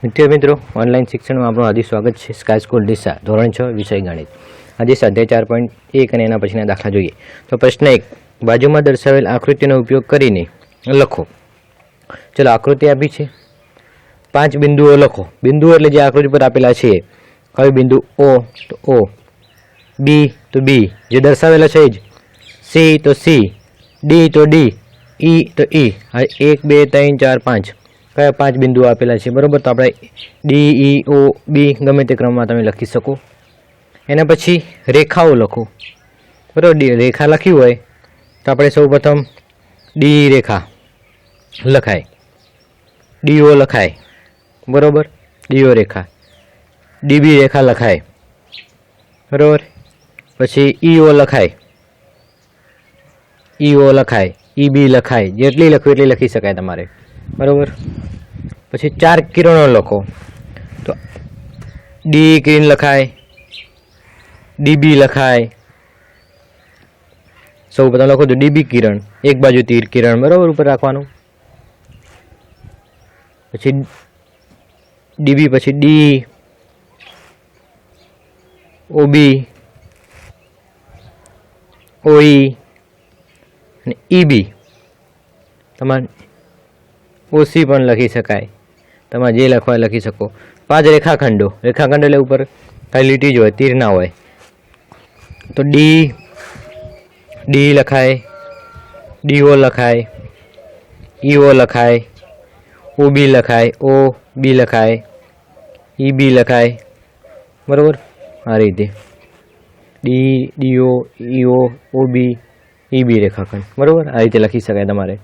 વિદ્યાર્થી મિત્રો, ઓનલાઈન શિક્ષણમાં આપણું હાર્દિક સ્વાગત છે. સ્કાય સ્કૂલ ડીસા, ધોરણ 6, વિષય ગણિત. આજે સ્વાધ્યાય 4.1 અને એના પછીના દાખલા જોઈએ. તો પ્રશ્ન 1, બાજુમાં દર્શાવેલ આકૃતિનો ઉપયોગ કરીને લખો. ચલો, આકૃતિ આપી છે, 5 બિંદુઓ લખો. બિંદુઓ એટલે જે આકૃતિ પર આપેલા છે. હવે બિંદુ O તો O, B તો B જે દર્શાવેલા છે જ, C તો C, D તો D, E તો E. હવે 1 2 3 4 5 કયા 5 બિંદુઓ આપેલા છે, બરાબર? તો આપણે D, E, O, B ગમે તે ક્રમમાં તમે લખી શકો. એના પછી રેખાઓ લખો, બરાબર? રેખા લખી હોય તો આપણે સૌ પ્રથમ D રેખા લખાય, DO લખાય, બરાબર? DO રેખા, DB રેખા લખાય, બરાબર? પછી EO લખાય, EO લખાય, EB લખાય. જેટલી લખવી એટલી લખી શકાય તમારે, બરાબર? પછી 4 કિરણો લખો, તો D કિરણ લખાય, DB લખાય. સૌ પ્રથમ લખો તો DB કિરણ, એક બાજુ તીર કિરણ, બરાબર, ઉપર રાખવાનું. પછી DB, પછી D, OB, OE અને EB. તમારે OC પણ લખી શકાય, તમારે જે લખવા લખી શકો. 5 રેખાખંડો. રેખાખંડ એટલે ઉપર ખાલી લીટી જ હોય, તીર ના હોય. તો D લખાય, DO લખાય, EO લખાય, OB લખાય, OB લખાય, EB લખાય, બરાબર? આ રીતે DO, EO, OB, EB રેખાખંડ, બરાબર? આ રીતે લખી શકાય તમારે.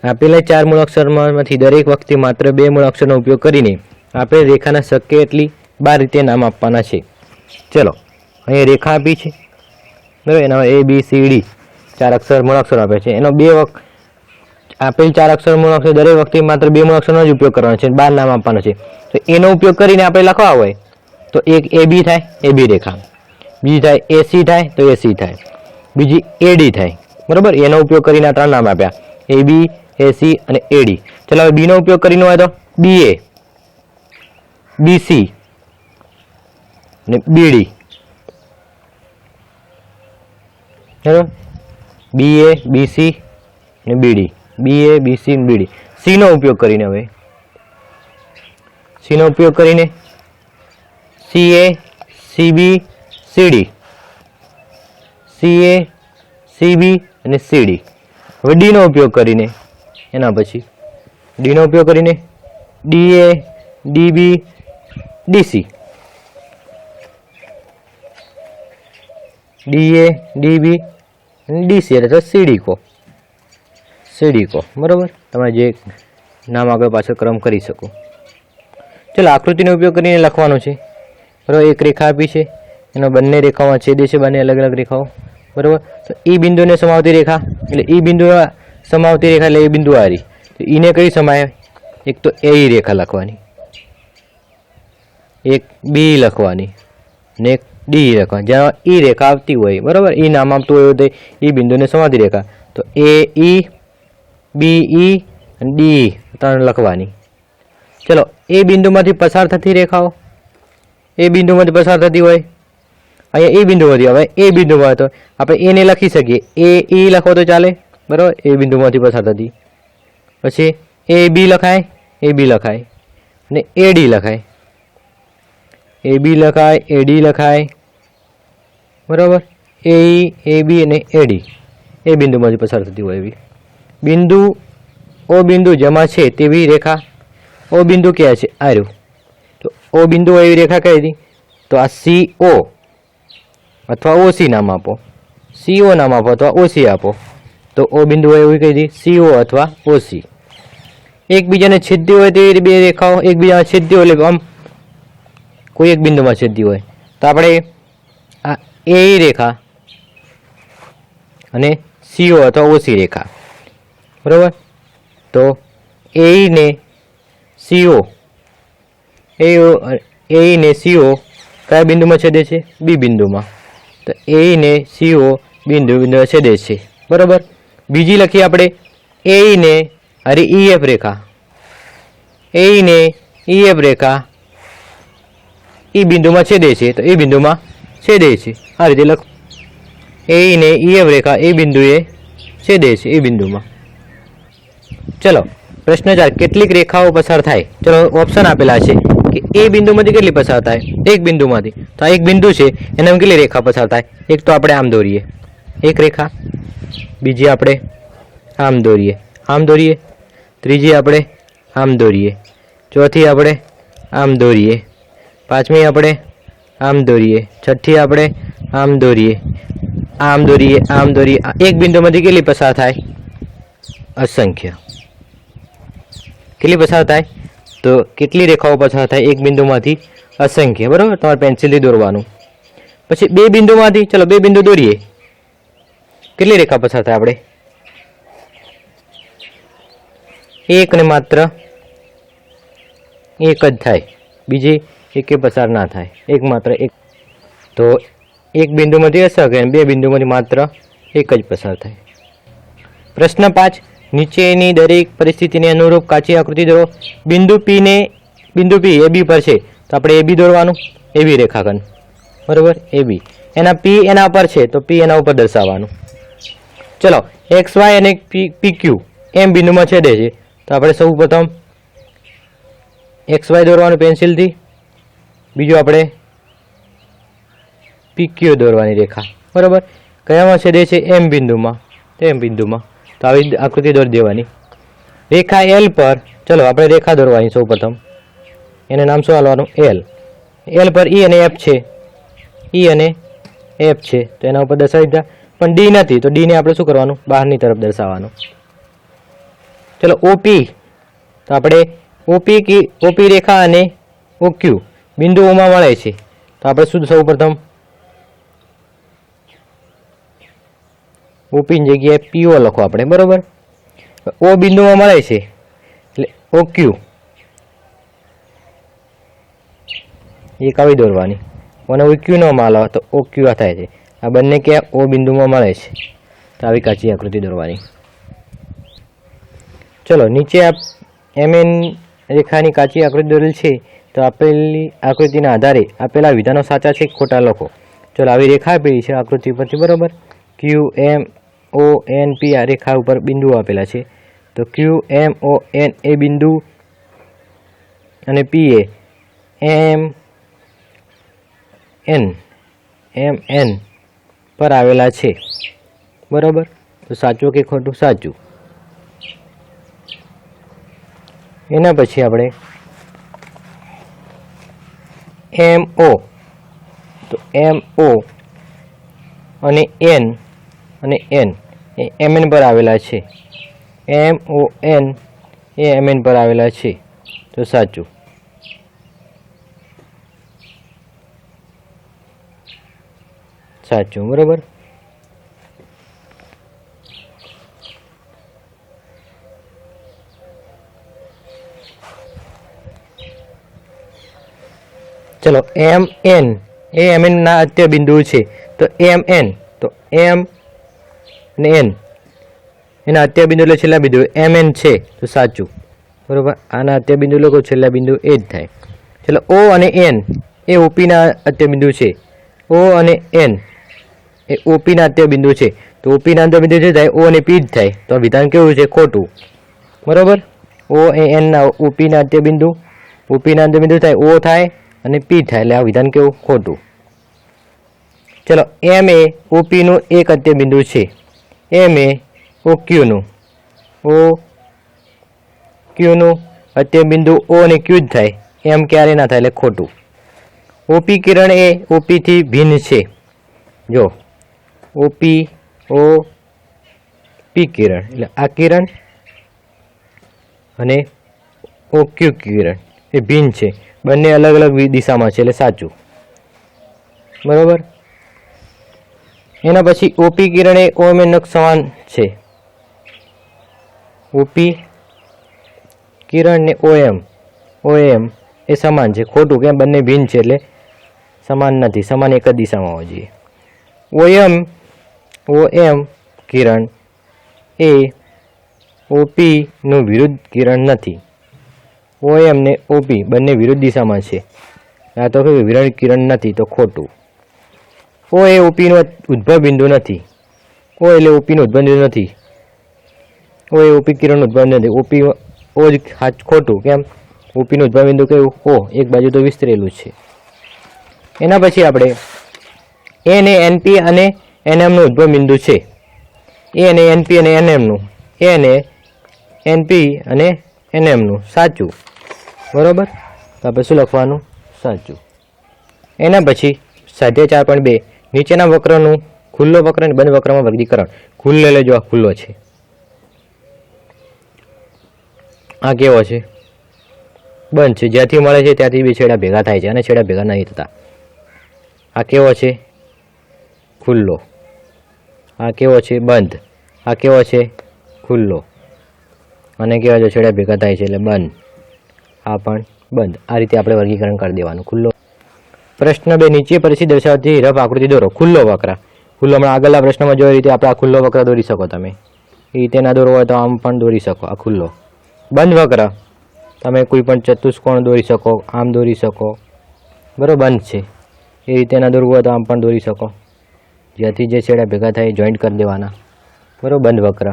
આપેલા 4 મૂળાક્ષરમાંથી દરેક વખતે માત્ર 2 મૂળાક્ષરનો ઉપયોગ કરીને આપણે રેખાના શક્ય એટલી 12 રીતે નામ આપવાના છે. ચલો, અહીંયા રેખા આપી છે, બરાબર? એના A, B, C, D 4 અક્ષર મૂળાક્ષર આપે છે. એનો 2 વખત આપેલ 4 અક્ષર મૂળાક્ષર દરેક વખતે માત્ર 2 મૂળાક્ષરનો જ ઉપયોગ કરવાનો છે, 12 નામ આપવાના છે. તો એનો ઉપયોગ કરીને આપણે લખવા હોય તો એક AB થાય, AB રેખા. બીજી થાય AC થાય તો AC થાય. બીજી AD થાય, બરાબર? એનો ઉપયોગ કરીને આ 3 નામ આપ્યા, AB, AC અને AD. ચલો, હવે B નો ઉપયોગ કરીને હોય તો BA, BC અને BD, બરાબર? BA, BC અને BD, BA, BC અને BD. C નો ઉપયોગ કરીને હવે C નો ઉપયોગ કરીને CA, CB, CD, CA, CB અને CD. હવે D નો ઉપયોગ કરીને એના પછી D નો ઉપયોગ કરીને DA, DB, DC, DA, DB અને DC એટલે CD કો, CD કો, બરાબર? તમે જે નામ આગળ પાછળ ક્રમ કરી શકો. ચલો, આકૃતિનો ઉપયોગ કરીને લખવાનું છે, બરાબર? એક રેખા આપી છે, એનો બંને રેખાઓમાં છેદે છે, બંને અલગ અલગ રેખાઓ, બરાબર? તો E બિંદુને સમાવતી રેખા એટલે E બિંદુ સમાવતી રેખા એટલે એ બિંદુ આરી. તો E ને કઈ સમાય? એક તો AE રેખા લખવાની, એક B લખવાની ને એક D લખવાની. જ્યાં E રેખા આવતી હોય, બરાબર, E નામ આપતું હોય તો E બિંદુને સમાવતી રેખા. તો AE, BE અને DE 3 લખવાની. ચલો, એ બિંદુમાંથી પસાર થતી રેખાઓ, એ બિંદુમાંથી પસાર થતી હોય, અહીંયા એ બિંદુમાંથી. હવે એ બિંદુમાં તો આપણે એને લખી શકીએ, AE લખો તો ચાલે, બરાબર? એ બિંદુમાંથી પસાર થતી. પછી AB લખાય, AB લખાય અને AD લખાય, AB લખાય, AD લખાય, બરાબર? AE, AB અને AD એ બિંદુમાંથી પસાર થતી હોય એવી. બિંદુ O બિંદુ જેમાં છે તેવી રેખા O બિંદુ ક્યાં છે? આર્યું. તો O બિંદુ એવી રેખા કઈ હતી? તો આ CO અથવા OC નામ આપો, CO નામ આપો અથવા OC આપો. તો O બિંદુ હોય એવી કઈ હતી? CO અથવા OC. એકબીજાને છેદતી હોય તેવી 2 રેખાઓ એકબીજાને છેદતી હોય એટલે આમ કોઈ એક બિંદુમાં છેદતી હોય તો આપણે આ AE રેખા અને CO અથવા OC રેખા, બરાબર? તો AE ને CO, AE ને CO કયા બિંદુમાં છેદે છે? B બિંદુમાં. તો AE ને CO બિંદુ છેદે છે, બરાબર? બીજી લખી આપણે AE ને अरे EF रेखा એ ને EF રેખા એ બિંદુમાં છેદે છે, તો એ બિંદુમાં છેદે છે. આ રીતે લખ. એ ને EF રેખા એ બિંદુએ છેદે છે એ બિંદુમાં. ચલો પ્રશ્ન 4, કેટલીક રેખાઓ પસાર થાય. ચલો ઓપ્શન આપેલા છે કે એ બિંદુમાંથી કેટલી પસાર થાય, એક બિંદુમાંથી. તો આ એક બિંદુ છે, એનામાં કેટલી રેખા પસાર થાય. એક તો આપણે આમ દોરીએ, એક રેખા. બીજી આપણે આમ દોરીએ, આમ દોરીએ. ત્રીજી આપણે આમ દોરીએ. ચોથી આપણે આમ દોરીએ. પાંચમી આપણે આમ દોરીએ. છઠ્ઠી આપણે આમ દોરીએ, આમ દોરીએ, આમ દોરીએ. એક બિંદુમાંથી કેટલી પસાર થાય? અસંખ્ય. કેટલી પસાર થાય? તો કેટલી રેખાઓ પસાર થાય એક બિંદુમાંથી? અસંખ્ય. બરાબર, તમારે પેન્સિલથી દોરવાનું. પછી બે બિંદુમાંથી, ચલો બે બિંદુ દોરીએ. કેટલી રેખા પસાર થાય આપણે? એક ને માત્ર એક જ થાય, બીજી એકે પસાર ના થાય. એક માત્ર એક. તો એક બિંદુમાંથી અસંખ્ય, બે બિંદુમાંથી માત્ર એક જ પસાર થાય. પ્રશ્ન 5, નીચેની દરેક પરિસ્થિતિને અનુરૂપ કાચી આકૃતિ દોરો. બિંદુ P એ B પર છે, તો આપણે AB દોરવાનું. AB રેખાખંડ, બરાબર, AB. એના P એના પર છે, તો P એના ઉપર દર્શાવવાનું. ચલો XY અને PQ એમ બિંદુમાં છેદે છે, તો આપણે સૌ પ્રથમ XY દોરવાનું પેન્સિલથી. બીજું આપણે PQ દોરવાની રેખા, બરાબર. કયામાં છેદે છે? એમ બિંદુમાં. તો એમ બિંદુમાં, તો આવી આકૃતિ દોરી દેવાની. રેખા L પર, ચલો આપણે રેખા દોરવાની સૌ પ્રથમ. એને નામ શું આપવાનું? L. L પર E અને F છે, E અને F છે, તો એના ઉપર દર્શાવી દીધા. પણ D નથી, તો D ને આપણે શું કરવાનું? બહારની તરફ દર્શાવવાનું. ચલો OP, તો આપણે OP રેખા અને OQ બિંદુઓમાં મળે છે, તો આપણે શું સૌ પ્રથમ OP ની જગ્યાએ PO લખો આપણે, બરાબર. O બિંદુમાં મળે છે એટલે OQ એક આવી દોરવાની, અને OQ ન મળે તો OQ આ થાય છે. આ બંને ક્યાં? O બિંદુમાં મળે છે, તો આવી કાચી આકૃતિ દોરવાની. ચલો નીચે MN રેખાની કાચી આકૃતિ દોરેલ છે, તો આપેલી આકૃતિના આધારે આપેલા વિધાનો સાચા છે કે ખોટા લખો. ચલો આવી રેખા આપેલી છે આકૃતિ પરથી, બરાબર. QMONP આ રેખા ઉપર બિંદુઓ આપેલા છે, તો QMON એ બિંદુ અને P એ MN પર આવેલા છે, બરાબર. તો સાચું કે ખોટું? સાચું. એના પછી આપણે MO, તો MO અને N એ MN પર આવેલા છે. MON એ MN પર આવેલા છે, તો સાચું. સાચું, બરાબર. ચલો MN એ MN ના અત્ય બિંદુ છે, તો MN, તો M અને N એના અત્ય બિંદુ એટલે છેલ્લા બિંદુ MN છે, તો સાચું, બરાબર. આના અત્ય બિંદુ લોકો છેલ્લા બિંદુ એ જ થાય. ચલો O અને N એ OP ના અત્ય બિંદુ છે. O અને N એ OP ના અત્ય બિંદુ છે, તો OP ના અત્ય બિંદુ જે થાય O અને P જ થાય, તો વિધાન કેવું છે? ખોટું, બરાબર. O એ N ના OP ના અત્ય બિંદુ, OP ના અત્ય બિંદુ થાય O થાય અને P થાય, એટલે આ વિધાન કેવું? ખોટું. ચલો M એ OP નું એક અત્ય બિંદુ છે. M એ OQ નું અત્ય બિંદુ O અને Q જ થાય, M ક્યારે ના થાય, એટલે ખોટું. OP કિરણ એ OP થી ભિન્ન છે. જો OP કિરણ એટલે આ કિરણ અને OQ કિરણ એ ભિન્ન છે, બંને અલગ અલગ દિશામાં છે, એટલે સાચું, બરાબર. એના પછી OP કિરણ એ OM સમાન છે. OP કિરણ ને OM એ સમાન છે, ખોટું. કેમ? બંને ભિન્ન છે એટલે સમાન નથી, સમાન એક જ દિશામાં હોવા જોઈએ. OM કિરણ એ OP નું વિરુદ્ધ કિરણ નથી. OM ને OP બંને વિરુદ્ધ દિશામાં છે. આ તો કેવું વિરણ કિરણ નથી તો ખોટું. O એ OP નો ઉદ્ભવ બિંદુ નથી. O એટલે OP નો ઉદ્ભવ બિંદુ નથી. O એ OP કિરણનો ઉદ્ભવ નથી. O જ ખોટું. કેમ? OP નું ઉદ્ભવ બિંદુ કયું? O. એક બાજુ તો વિસ્તરેલું છે. એના પછી આપણે A ને NP અને NM નું ઉદ્ભવ બિંદુ છે. A ને NP અને NM નું. A ને NP અને NM નું સાચું. બરોબર? તો આપણે શું લખવાનું? સાચું. એના પછી સ્વાધ્યાય 4.2 નીચેના વક્રનું ખુલ્લો વક્ર અને બંધ વક્રમાં વર્ગીકરણ. ખુલ્લો લેજો, આ ખુલ્લો છે. આ કેવો છે? બંધ છે. જ્યાંથી મળે છે ત્યાંથી બે છેડા ભેગા થાય છે અને છેડા ભેગા નહીં થતા. આ કેવો છે? ખુલ્લો. આ કેવો છે? બંધ. આ કેવો છે? ખુલ્લો. અને કેવા જો છેડા ભેગા થાય છે એટલે બંધ. આ પણ બંધ. આ રીતે આપણે વર્ગીકરણ કરી દેવાનું. ખુલ્લો. પ્રશ્ન 2 નીચે પરિસ્થિતિ દર્શાવતી રફ આકૃતિ દોરો. ખુલ્લો વક્ર. ખુલ્લો હમણાં આગળના પ્રશ્નમાં જોઈ રીતે આપણે આ ખુલ્લો વક્ર દોરી શકો. તમે એ રીતે ના દોરવો હોય તો આમ પણ દોરી શકો. આ ખુલ્લો. બંધ વક્ર તમે કોઈ પણ ચતુષ્કોણ દોરી શકો, આમ દોરી શકો. બરાબર? બંધ છે એ રીતે ના દોરવું હોય તો આમ પણ દોરી શકો. જ્યાંથી જે છેડા ભેગા થાય એ જોઈન્ટ કરી દેવાના. બરાબર? બંધ વક્ર.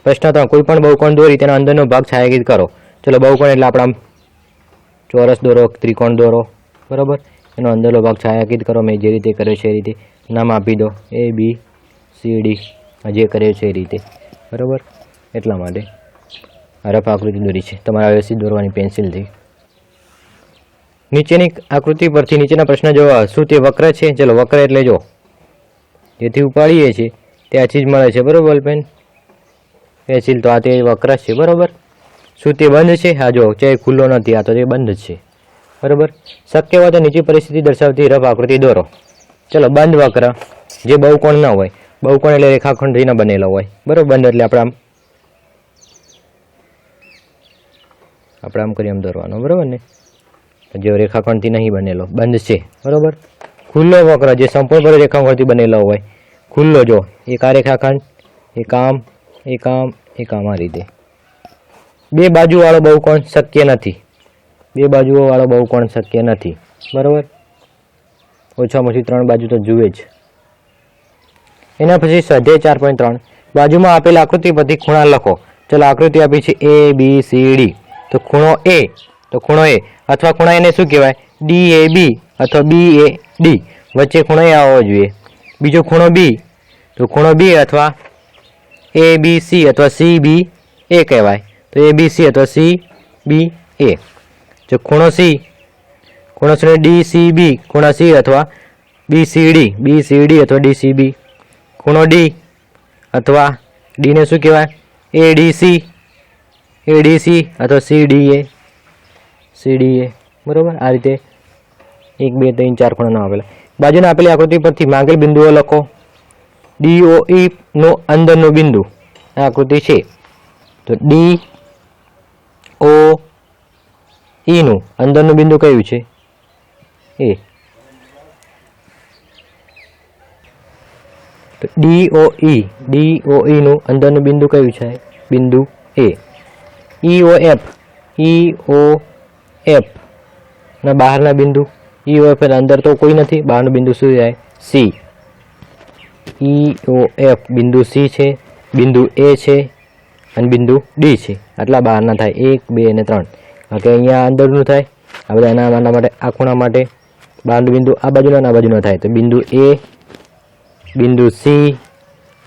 પ્રશ્ન 3 કોઈ પણ બહુકોણ દોરી તેના અંદરનો ભાગ છાયાંકિત કરો. ચલો બહુકોણ એટલે આપણે આમ ચોરસ દોરો, ત્રિકોણ દોરો. બરાબર? એનો અંદરનો ભાગ છાયાંકિત કરો. મેં જે રીતે કર્યો છે એ રીતે નામ આપી દો. ABCD જે કર્યો છે એ રીતે. બરાબર? એટલા માટે રફ આકૃતિ દોરી છે. તમારે વ્યવસ્થિત દોરવાની પેન્સિલથી. નીચેની આકૃતિ પરથી નીચેના પ્રશ્ન જોવા. શું તે વક્ર છે? ચલો વક્ર એટલે જો જેથી ઉપાડીએ છીએ ત્યાંથી જ મળે છે. બરાબર? બોલપેન પેન્સિલ તો આ તે વક્ર છે. બરાબર? શું તે બંધ છે? હા જો ચાહે ખુલ્લો નથી, આ તો તે બંધ છે. બરાબર? શક્ય હોય તો નીચે પરિસ્થિતિ દર્શાવતી રફ આકૃતિ દોરો. ચલો બંધ વક્ર જે બહુકોણ ન હોય. બહુકોણ એટલે રેખાખંડથી ન બનેલો હોય. બરાબર? બંધ એટલે આપણે આમ કરી આમ દોરવાનો. બરાબર ને? જે રેખાખંડથી નહીં બનેલો બંધ છે. બરાબર? ખુલ્લો વક્ર જે સંપૂર્ણપણે રેખાખંડથી બનેલો હોય. ખુલ્લો જો એક આ રેખાખંડ, એક આમ, એક આમ, એક આમ, આ રીતે. બે બાજુવાળો બહુકોણ શક્ય નથી. બે બાજુઓવાળો બહુકોણ શક્ય નથી. બરાબર? ઓછામાં ઓછી 3 બાજુ તો જુએ જ. એના પછી સ્વાધ્યાય 4.3 બાજુમાં આપેલ આકૃતિ પરથી ખૂણા લખો. ચલો આકૃતિ આપી છે ABCD. તો ખૂણો A અથવા ખૂણા એને શું કહેવાય? DAB અથવા BAD. વચ્ચે ખૂણો A આવવો જોઈએ. બીજો ખૂણો B તો ખૂણો B અથવા ABC અથવા CBA કહેવાય. તો ABC અથવા CBA. જો ખૂણો C DCB, ખૂણો C અથવા BCD અથવા DCB. ખૂણો D અથવા D ને શું કહેવાય? ADC અથવા CDA. બરાબર? આ રીતે 1 2 3 4 ખૂણા આપેલા. બાજુના આપેલી આકૃતિ પરથી માંગેલ બિંદુઓ લખો. DOE નો અંદરનો બિંદુ આ આકૃતિ છે. તો DOE નું અંદરનું બિંદુ કયું છે? A. તો DOE નું અંદરનું બિંદુ કયું છે? બિંદુ A. EOF ના બહારના બિંદુ. EOF એટલે અંદર તો કોઈ નથી, બહારનું બિંદુ શું જાય? C. EOF બિંદુ C છે, બિંદુ A છે અને બિંદુ D છે. આટલા બહારના થાય 1 2 અને 3. કે અહીંયા અંદરનું થાય. આ બધા એના માટે આ ખૂણા માટે બહારનું બિંદુ આ બાજુના અને આ બાજુનો થાય. તો બિંદુ A, બિંદુ C,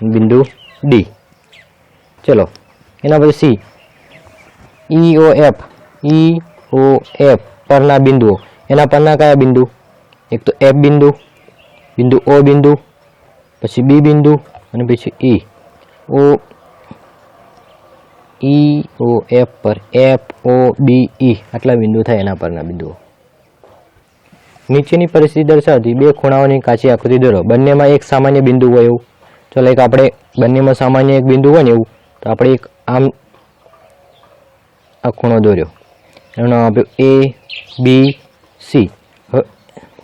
બિંદુ D. ચલો એના પછી C. EOF પરના બિંદુઓ. એના પરના કયા બિંદુ? એક તો F બિંદુ, બિંદુ O બિંદુ, પછી B બિંદુ અને પછી EOF પર FOBE આટલા બિંદુ થાય એના પરના બિંદુઓ. નીચેની પરિસ્થિતિ દર્શાવતી બે ખૂણાઓની કાચી આકૃતિ દોરો. બંનેમાં એક સામાન્ય બિંદુ હોય એવું. ચલો એક આપણે બંનેમાં સામાન્ય એક બિંદુ હોય ને એવું તો આપણે એક આમ આ ખૂણો દોર્યો. એનું નામ આપ્યું ABC.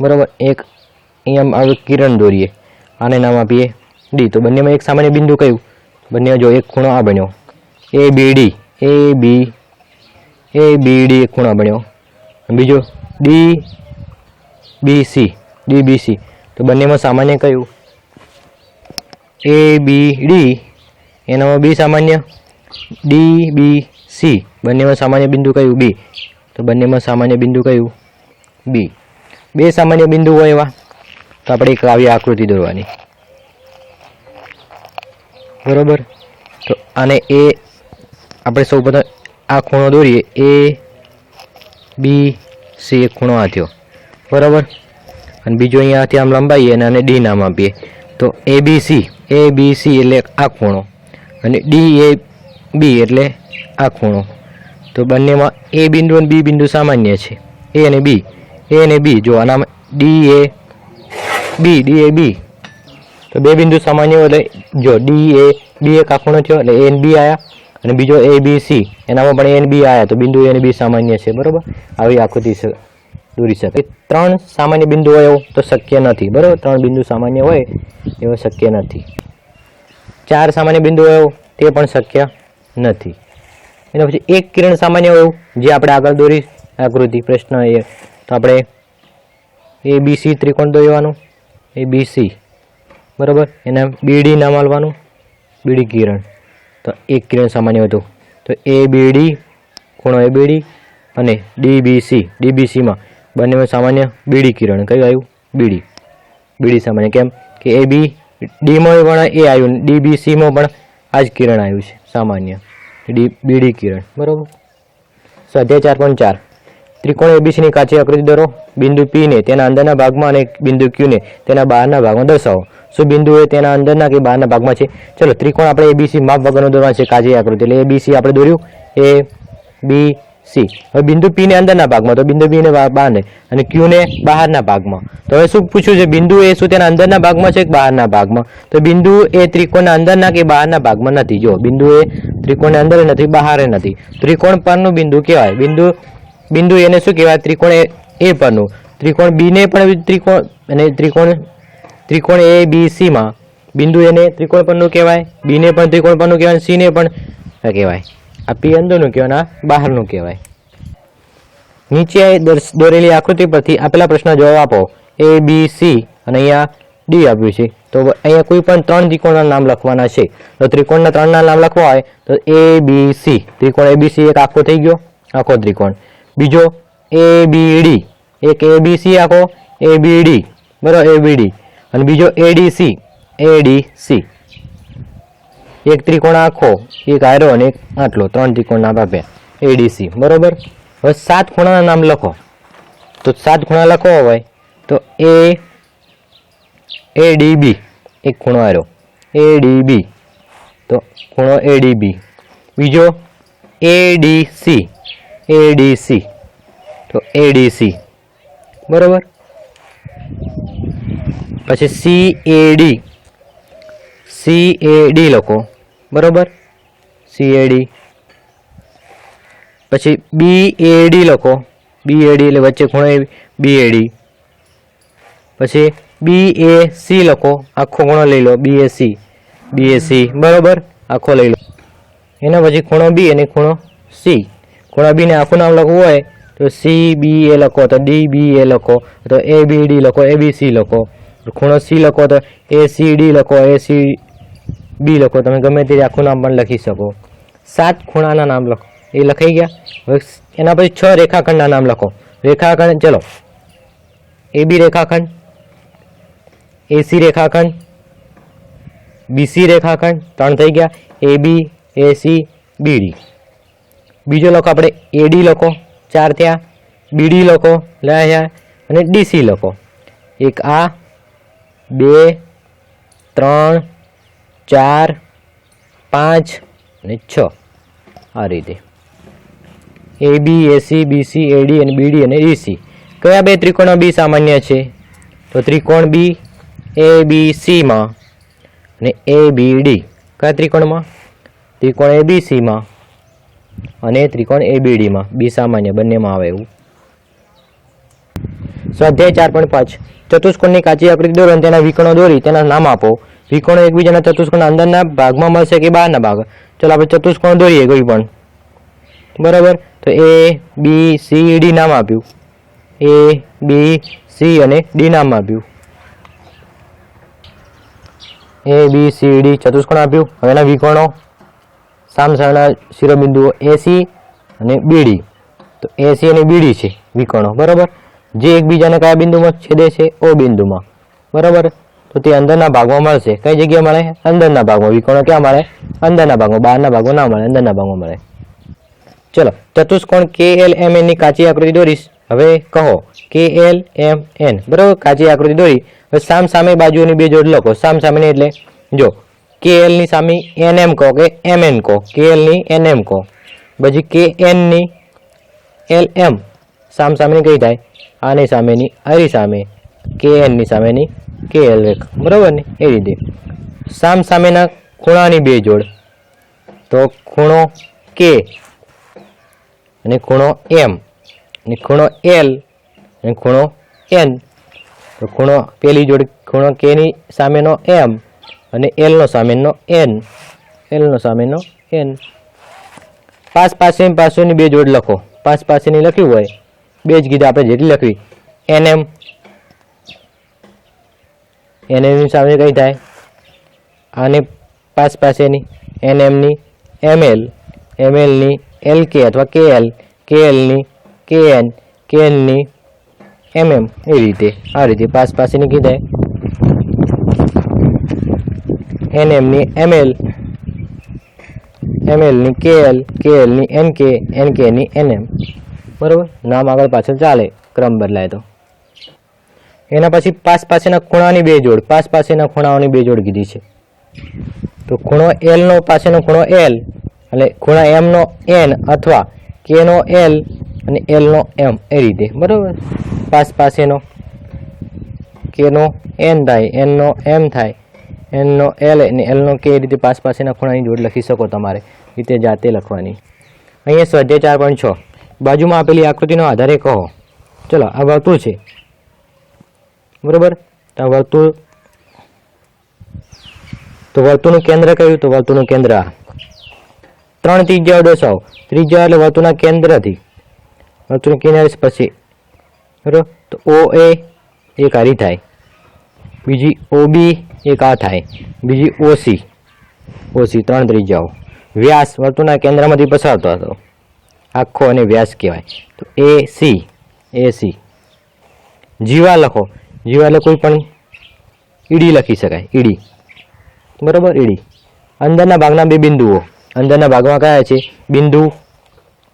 બરાબર? એક અહીંયા આવે કિરણ દોરીએ, આને નામ આપીએ D. તો બંનેમાં એક સામાન્ય બિંદુ કયું? બંને જો એક ખૂણો આ બન્યો ABD. ABD એક ખૂણો બન્યો, બીજો DBC તો બંનેમાં સામાન્ય કયું? ABD એનામાં B સામાન્ય, DBC બંનેમાં સામાન્ય બિંદુ કયું? B તો બંનેમાં સામાન્ય બિંદુ કયું? B. બે સામાન્ય બિંદુ હોય એવા તો આપણે એક આવી આકૃતિ દોરવાની, બરોબર. તો આને એ આપણે સૌપ્રથમ આ ખૂણો દોરીએ, ABC એક ખૂણો આ થયો, બરાબર. અને બીજો અહીંયાથી આમ લંબાઈએ અને આને D નામ આપીએ તો ABC એટલે આ ખૂણો અને DAB એટલે આ ખૂણો. તો બંનેમાં A બિંદુ અને B બિંદુ સામાન્ય છે, A અને B જો આનામાં DAB તો બે બિંદુ સામાન્ય એટલે જો DAB એક આ ખૂણો થયો એટલે A અને B આવ્યા, અને બીજો ABC એનામાં પણ A અને B આવ્યા તો બિંદુ A અને B સામાન્ય છે, બરાબર. આવી આકૃતિ દોરી શકે. ત્રણ સામાન્ય બિંદુ હોય એવું તો શક્ય નથી, બરાબર. ત્રણ બિંદુ સામાન્ય હોય એવું શક્ય નથી. ચાર સામાન્ય બિંદુ હોય એવું તે પણ શક્ય નથી. એના પછી એક કિરણ સામાન્ય હોય એવું જે આપણે આગળ દોરી આકૃતિ પ્રશ્ન એ તો આપણે ABC ત્રિકોણ દોરવાનું, ABC, બરાબર. એના BD નામ આલવાનું, BD કિરણ. તો એક કિરણ સામાન્ય હતું તો ABD ખૂણો ABD અને DBCમાં બંનેમાં સામાન્ય BD કિરણ કયું આવ્યું? BD સામાન્ય. કેમ કે ABDમાં પણ એ આવ્યું, DBCમાં પણ આ જ કિરણ આવ્યું છે સામાન્ય, BD કિરણ, બરાબર. સ્વાધ્યાય 4.4 ત્રિકોણ ABC ની કાચી આકૃતિ દોરો. બિંદુ P ને તેના અંદરના ભાગમાં અને બિંદુ Q ને તેના બહારના ભાગમાં દર્શાવો. શું બિંદુ એ તેના અંદરના કે બહારના ભાગમાં છે? ચલો ત્રિકોણ આપણે ABC માપ વગરનો દોરવાનો છે કાચી આકૃતિ, એટલે ABC આપણે દોર્યું ABC. હવે બિંદુ P ને અંદરના ભાગમાં તો બિંદુ B ને બહાર ને અને Q ને બહારના ભાગમાં. તો હવે શું પૂછ્યું છે? બિંદુ એ શું તેના અંદરના ભાગમાં છે કે બહારના ભાગમાં? તો બિંદુ એ ત્રિકોણના અંદરના કે બહારના ભાગમાં નથી. જો બિંદુ એ ત્રિકોણના અંદર નથી, બહાર નથી. ત્રિકોણ પરનું બિંદુ કહેવાય. બિંદુ એને શું કહેવાય? ત્રિકોણ એ પરનું. ત્રિકોણ B ને પણ ત્રિકોણ અને ત્રિકોણ ABC માં બિંદુ એને ત્રિકોણ પરનું કહેવાય, B ને પણ ત્રિકોણ પરનું કહેવાય, C ને પણ કહેવાય. આ P અંદરનું કહેવાય, આ બહારનું કહેવાય. નીચે દોરેલી આકૃતિ પરથી આપેલા પ્રશ્ન જવાબ આપો. ABC અને અહીંયા D આપ્યું છે તો અહીંયા કોઈ પણ ત્રણ ત્રિકોણના નામ લખવાના છે. તો ત્રિકોણના ત્રણના નામ લખવા હોય તો ABC, ત્રિકોણ ABC એક આખો થઈ ગયો, આખો ત્રિકોણ. બીજો ABD, એક ABC આખો, ABD, બરાબર, ABD. અને બીજો ADC, એક ત્રિકોણ આખો, એક આયરો અને એક આટલો, ત્રણ ત્રિકોણ નામ આપ્યા ADC, બરોબર. હવે સાત ખૂણાના નામ લખો. તો સાત ખૂણા લખવા હોય તો ADB એક ખૂણો આયરો, ADB તો ખૂણો ADB. બીજો ADC તો ADC, બરોબર. પછી CAD લખો, બરોબર, CAD. પછી BAD લખો, BAD એટલે વચ્ચે ખૂણો BAD. પછી BAC લખો, આખો ખૂણો લઈ લો, BAC, બરોબર, આખો લઈ લો. એના પછી ખૂણો B અને ખૂણો C. ખૂણા B ને આખું નામ લખવું હોય તો CBA લખો, તો DBA લખો, તો ABD લખો, ABC લખો. ખૂણો C લખો તો ACD લખો, ACB લખો. તમે ગમે તે આખું નામ પણ લખી શકો. સાત ખૂણાના નામ લખો, એ લખાઈ ગયા. હવે એના પછી 6 રેખાખંડના નામ લખો. રેખાખંડ ચલો, AB રેખાખંડ, AC રેખાખંડ, BC રેખાખંડ, 3 થઈ ગયા. AB, AC, BD. બીજો લખો આપણે AD લખો, 4 થયા. BD લખો, લાયા, અને DC લખો. એક આ, 2, 3, 4, 5 અને 6 આ રીતે. AB, AC, BC, AD અને BD અને DC. કયા બે ત્રિકોણો B સામાન્ય છે? તો ત્રિકોણ B ABC માં અને ABD. કયા ત્રિકોણમાં? ત્રિકોણ ABC માં અને ત્રિકોણ ABD માં. B સામાન્ય બંનેમાં આવે એવું. સ્વાધ્યાય 4.5 ચતુષ્કોણની કાચી આકૃતિ દોરો અને તેના વિકર્ણો દોરી તેના નામ આપો. વિકર્ણો એકબીજાના ચતુષ્કોણના અંદરના ભાગમાં મળશે કે બહારના ભાગ? ચલો આપણે ચતુષ્કોણ દોરીએ કોઈ પણ. બરાબર. તો એ બી સી ડી નામ આપ્યું, એ બી સી અને ડી નામ આપ્યું, એ બી સી ડી ચતુષ્કોણ આપ્યું. હવે એના વિકોણો સામસામેના શિરોબિંદુઓ એસી અને બીડી. તો એસી અને બીડી છે વિકોણો, બરાબર, જે એકબીજાને કયા બિંદુમાં છેદે છે? ઓ બિંદુમાં, બરાબર. તો તે અંદરના ભાગમાં મળશે. કઈ જગ્યાએ મળે? અંદરના ભાગમાં. વિકોણો ક્યાં મળે? અંદરના ભાગમાં, બહારના ભાગમાં ના મળે, અંદરના ભાગમાં મળે. ચલો, ચતુષ્કોણ કે એલ એમ એન ની કાચી આકૃતિ દોરીશ. હવે કહો કે એલ એમ એન, બરાબર, કાચી આકૃતિ દોરી. હવે સામ સામે બાજુઓની બે જોડ લખો. સામ સામેની એટલે જો કે એલ ની સામે એન એમ કહો કે એમ એન કહો, કે એલ ની એન એમ કહો, પછી કે એન ની એલ એમ. સામ સામેની કઈ થાય? આની સામેની આરી સામે, કે એન ની સામેની કે એલ રેખા, બરાબર ને? એ રીતે સામ સામેના ખૂણાની બે જોડ. તો ખૂણો કે અને ખૂણો એમ અને ખૂણો એલ અને ખૂણો એન. તો ખૂણો પેલી જોડ ખૂણો કે ની સામેનો એમ અને એલ નો સામેનો એન, એલ નો સામેનો એન. પાસોની બે જોડ લખો. પાસેની લખ્યું હોય બે જ કીધા આપણે, જેટલી લખવી એન એમ. એન એમ ની સામે કઈ થાય? આને પાસેની એન એમ ની એમ એલ, એમ એલ ની એલ કે અથવા કે એલ, કે એલ ની કે એન, કે એલ ની એમ એમ. એ રીતે આ રીતે પાસેની કઈ થાય? એન એમ ની એમ એલ, એમ એલ ની કે એલ, કે એલ ની એન કે ની એન એમ, બરાબર. નામ આગળ પાછળ ચાલે, ક્રમ બદલાય તો. એના પછી પાસેના ખૂણાની બે જોડ. પાસેના ખૂણાઓની બે જોડ કીધી છે. તો ખૂણો એલ નો પાસેનો ખૂણો એલ એટલે ખૂણા એમ નો એન અથવા કે નો એલ અને એલ નો એમ. એ રીતે, બરાબર. પાસેનો કે નો એન થાય, એન નો એમ થાય, એન નો એલ અને એલ નો કે. એ રીતે પાસેના ખૂણાની જોડ લખી શકો તમારે, રીતે જાતે લખવાની. અહીંયા સ્વાધ્યાય 4.6 બાજુમાં આપેલી આકૃતિનો આધારે કહો. ચલો, આ વર્તુળ છે, બરાબર. આ વર્તુળ, તો વર્તુળનું કેન્દ્ર કયું? તો વર્તુળનું કેન્દ્ર આ. 3 ત્રિજ્યાઓ દર્શાવો. ત્રિજ્યા એટલે વર્તુળના કેન્દ્રથી વર્તુળની કિનારી સ્પર્શે, બરાબર. તો ઓ એ એક આરી થાય, બીજી ઓ બી એક આ થાય, બીજી ઓસી, 3 ત્રિજ્યાઓ. વ્યાસ વર્તુળના કેન્દ્રમાંથી પસાર થતો આખો અને વ્યાસ કહેવાય. તો એ સી. જીવા લખો. જીવા એટલે કોઈ પણ ઈડી લખી શકાય, ઈડી, બરાબર. ઈડી. અંદરના ભાગના બે બિંદુઓ. અંદરના ભાગમાં કયા છે? બિંદુ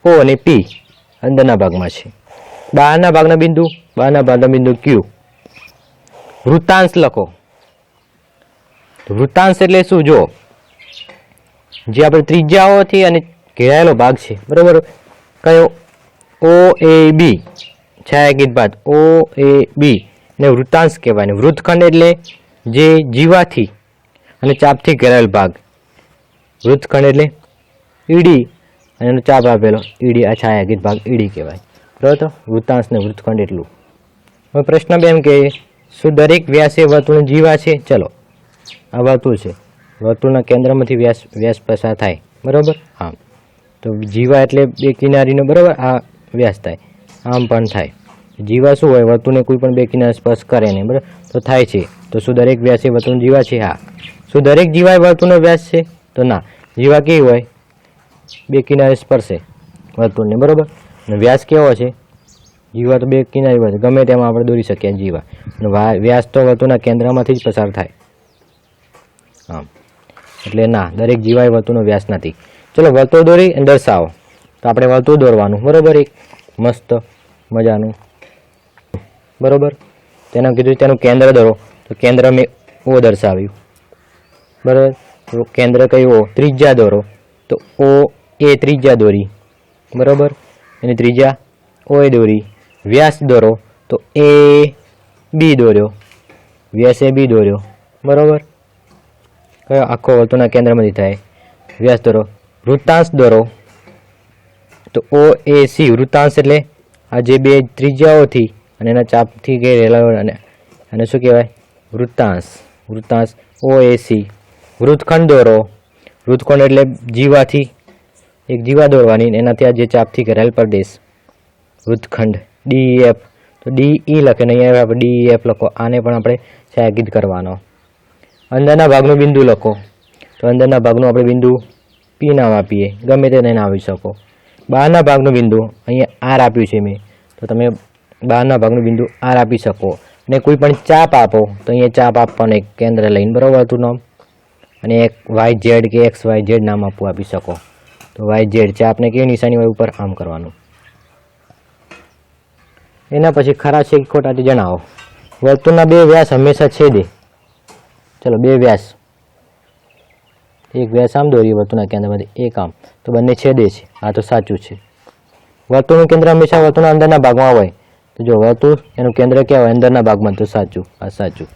ઓ અને પી અંદરના ભાગમાં છે. બહારના ભાગના બિંદુ ક્યુ. વૃત્તાંશ લખો. વૃત્તાંશ એટલે શું? જો જે આપણે ત્રિજ્યાઓથી અને ઘેરાયેલો ભાગ છે, બરાબર. કયો? ઓ એ બી, છાયાંકિત ભાગ ઓ એ બી ને વૃત્તાંશ કહેવાય. વૃત્તખંડ એટલે જે જીવાથી અને ચાપથી ઘેરાયેલ ભાગ. વૃત્તખંડ એટલે ઈડી અને એનો ચાપ આપેલો ઈડી, આ છાયાંકિત ભાગ ઈડી કહેવાય, બરાબર. તો વૃત્તાંશ ને વૃત્તખંડ એટલું. હવે પ્રશ્ન 2 કે શું દરેક વ્યાસે વર્તુળ જીવા છે? ચલો, આ વર્તુળ છે, વર્તુળના કેન્દ્રમાંથી વ્યાસ પસાર થાય, બરાબર. હા, તો જીવા એટલે બે કિનારીનો, બરાબર, આ વ્યાસ થાય, આમ પણ થાય. જીવા શું હોય? વર્તુળને કોઈ પણ બે કિનારે સ્પર્શ કરે નહીં, બરાબર. તો થાય છે. તો શું દરેક વ્યાસે વર્તુળ જીવા છે? હા. શું દરેક જીવા વર્તુળનો વ્યાસ છે? તો ના. જીવા કેવી હોય? બે કિનારે સ્પર્શે વર્તુળને, બરાબર. અને વ્યાસ કેવો છે? જીવા તો બે કિનારી હોય, ગમે તેમાં આપણે દોરી શકીએ જીવા. અને વ્યાસ તો વર્તુળના કેન્દ્રમાંથી જ પસાર થાય. હા, એટલે ના, દરેક જીવા એ વર્તુળનો વ્યાસ નથી. ચલો, વર્તુળ દોરી અને દર્શાવો. તો આપણે વર્તુળ દોરવાનું, બરાબર, એક મસ્ત મજાનું, બરાબર. તેના કીધું તેનું કેન્દ્ર દોરો. તો કેન્દ્ર મેં ઓ દર્શાવ્યું, બરાબર. તો કેન્દ્ર કયું? ઓ. ત્રિજ્યા દોરો. તો ઓ એ ત્રિજ્યા દોરી, બરાબર. એની ત્રિજ્યા ઓ એ દોરી. વ્યાસ દોરો. તો એ બી દોર્યો, વ્યાસ એ બી દોર્યો, બરાબર. કયો? આખો વર્તુળના કેન્દ્રમાંથી થાય. વ્યાસ દોરો. વૃત્તાંશ દોરો. તો ઓ એ સી. વૃત્તાંશ એટલે આ જે બે ત્રિજ્યાઓથી અને એના ચાપથી ઘેરેલા, અને શું કહેવાય? વૃત્તાંશ ઓ એ સી. વૃત્તખંડ દોરો. વૃત્તખંડ એટલે જીવાથી એક જીવા દોરવાની અને એનાથી આ જે ચાપથી ઘેરાયેલ પ્રદેશ વૃત્તખંડ DEF, તો DE લખે ને અહીંયા આપણે DEF લખો. આને પણ આપણે છાયાંકિત કરવાનો. અંદરના ભાગનું બિંદુ લખો, તો અંદરના ભાગનું આપણે બિંદુ P નામ આપીએ, ગમે તે નામ આપી શકો. બહારના ભાગનું બિંદુ અહીંયા R આપ્યું છે મેં, તો તમે બહારના ભાગનું બિંદુ R આપી શકો. અને કોઈ પણ ચાપ આપો તો અહીંયા ચાપ આપવાનું એક કેન્દ્ર લઈને, બરાબર હતું નામ, અને એક YZ કે XYZ નામ આપી શકો. તો YZ ચાપને કેવી નિશાની હોય ઉપર આમ કરવાનું. એના પછી ખરા છે કે ખોટા તે જણાવો. વર્તુળના બે વ્યાસ હંમેશા છેદે. ચલો, બે વ્યાસ, એક વ્યાસ આમ દોરીએ વર્તુળના કેન્દ્રમાંથી, એક આમ, તો બંને છેદે છે. આ તો સાચું છે. વર્તુળનું કેન્દ્ર હંમેશા વર્તુળના અંદરના ભાગમાં હોય, તો જો વર્તુળ એનું કેન્દ્ર ક્યાં હોય? અંદરના ભાગમાં, તો સાચું, આ સાચું.